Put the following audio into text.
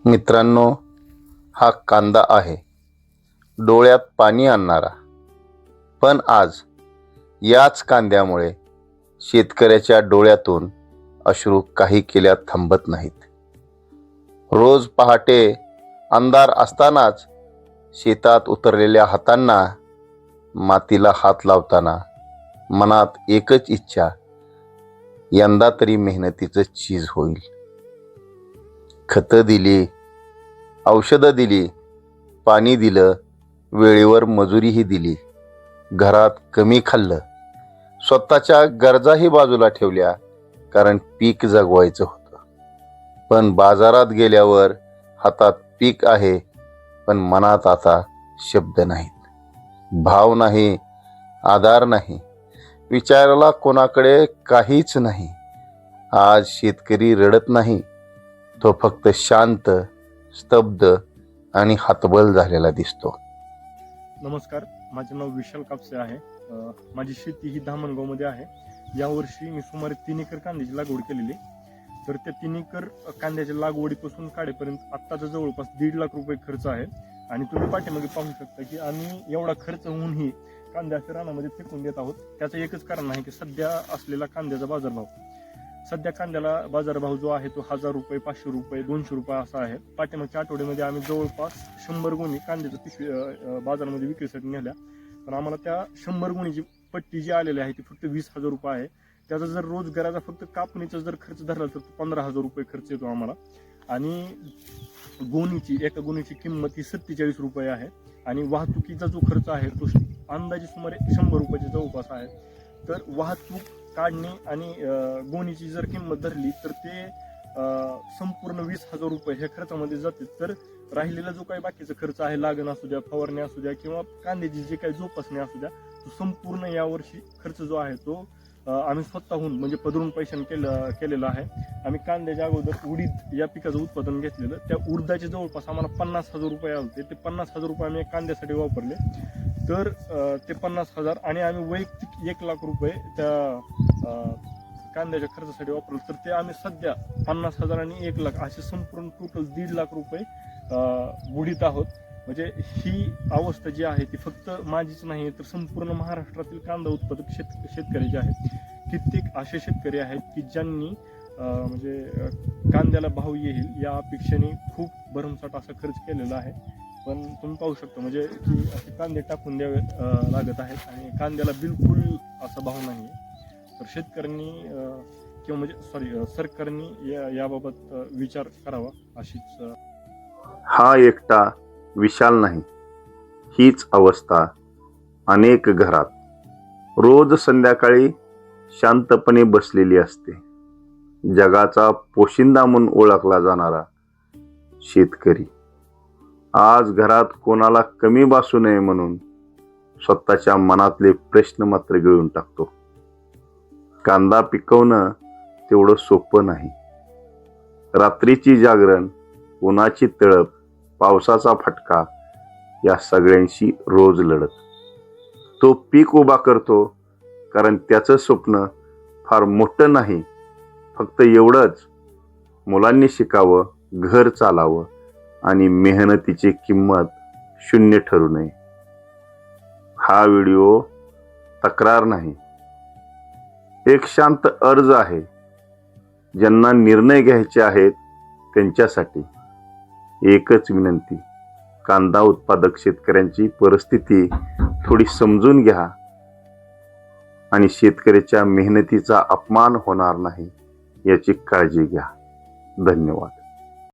मित्रांनो, हा कांदा आहे डोळ्यात पाणी आणणारा. पण आज याच कांद्यामुळे शेतकऱ्याच्या डोळ्यातून अश्रू काही केल्या थांबत नाहीत. रोज पहाटे अंधार असतानाच शेतात उतरलेल्या हातांना मातीला हात लावताना मनात एकच इच्छा, यंदा तरी मेहनतीचं चीज होईल. खतं दिली, औषधं दिली, पाणी दिलं, वेळेवर मजुरीही दिली, घरात कमी खाल्लं, स्वतःच्या गरजाही बाजूला ठेवल्या, कारण पीक जगवायचं होतं. पण बाजारात गेल्यावर हातात पीक आहे, पण मनात आता शब्द नाहीत, भाव नाही, आधार नाही, विचारायला कोणाकडे काहीच नाही. आज शेतकरी रडत नाही, तो फक्त शांत, स्तब्ध आणि हतबल झालेला दिसतो. नमस्कार, माझे नाव विशाल कापसे आहे. माझी शेती ही धामणगावमध्ये आहे. यावर्षी मी सुमारे 3 एकर कांद्याची लागवड केलेली. तर त्या 3 एकर कांद्याच्या लागवडीपासून काढेपर्यंत आत्ताचा जवळपास 1.5 लाख रुपये खर्च आहे. आणि तुम्ही पाठीमागे पाहू शकता की आम्ही एवढा खर्च होऊनही कांद्याच्या रानामध्ये फेकून देत आहोत. त्याचं एकच कारण आहे की सध्या असलेला कांद्याचा बाजारभाव. सध्या कांद्याला बाजारभाव जो आहे तो 1000 रुपये, 500 रुपये, 200 रुपये असा आहे. पाठीमागच्या आठवड्यामध्ये आम्ही जवळपास 100 गुणी कांद्याच्या पिशवी बाजारामध्ये विक्रीसाठी नेल्या. पण आम्हाला त्या 100 गुणीची पट्टी जी आलेली आहे ती फक्त 20,000 रुपये आहे. त्याचा जर रोजगाराचा फक्त कापणीचा जर खर्च धरला तर 15,000 रुपये खर्च येतो आम्हाला. आणि एका गोणीची किंमत ही 47 रुपये आहे. आणि वाहतुकीचा जो खर्च आहे तो अंदाजे सुमारे 100 रुपयाच्या जवळपास आहे. तर वाहतूक, काढणे आणि गोणीची जर किंमत धरली तर ते संपूर्ण 20,000 रुपये ह्या खर्चामध्ये जाते. तर राहिलेला जो काही बाकीचा खर्च आहे, लागण असू द्या, फवारणी असू द्या किंवा कांद्याची जे काही जोपासणी असू द्या, तो संपूर्ण यावर्षी खर्च जो आहे तो आम्ही स्वतःहून म्हणजे पदरून पैशाने केलेला आहे. आम्ही कांद्याच्या अगोदर उडीद या पिकाचं उत्पादन घेतलेलं. त्या उडदाचे जवळपास आम्हाला 50,000 रुपये आले. ते 50,000 रुपये आम्ही कांद्यासाठी वापरले. तर ते 50,000 आणि आम्ही वैयक्तिक 1 लाख रुपये त्या कांद्याच्या खर्चासाठी वापरले. तर ते आम्ही सध्या 50,000 आणि 1 लाख असे संपूर्ण टोटल 1.5 लाख रुपये बुडीत आहोत. म्हणजे ही अवस्था जी आहे ती फक्त माझीच नाही तर संपूर्ण महाराष्ट्रातील कांदा उत्पादक शेतकरी जे आहेत, कित्येक असे शेतकरी आहेत की ज्यांनी म्हणजे कांद्याला भाव येईल या अपेक्षेने खूप भरमसाठ असा खर्च केलेला आहे. पण तुम्ही पाहू शकता म्हणजे की असे कांदे टाकून द्यावे लागत आहेत आणि कांद्याला बिलकुल असा भाव नाही. तर शेतकऱ्यांनी किंवा म्हणजे सरकारने याबाबत विचार करावा अशीच. हा एकटा विशाल नाही, हीच अवस्था अनेक घरात रोज संध्याकाळी शांतपणे बसलेली असते. जगाचा पोशिंदा म्हणून ओळखला जाणारा शेतकरी आज घरात कोणाला कमी भासू नये म्हणून स्वतःच्या मनातले प्रश्न मात्र गिळून टाकतो. कांदा पिकवणं तेवढं सोपं नाही. रात्रीची जागरण, उन्हाची तळप, पावसाचा फटका या सगळ्यांशी रोज लढत तो पीक उभा करतो. कारण त्याचं स्वप्न फार मोठं नाही, फक्त एवढंच, मुलांनी शिकावं, घर चालावं आणि मेहनतीची किंमत शून्य ठरू नये. हा व्हिडिओ तक्रार नाही, एक शांत अर्ज आहे. ज्यांना निर्णय घ्यायचे आहेत त्यांच्यासाठी एकच विनंती, कांदा उत्पादक शेतकऱ्यांची परिस्थिती थोडी समजून घ्या आणि शेतकऱ्याच्या मेहनतीचा अपमान होणार नाही याची काळजी घ्या. धन्यवाद.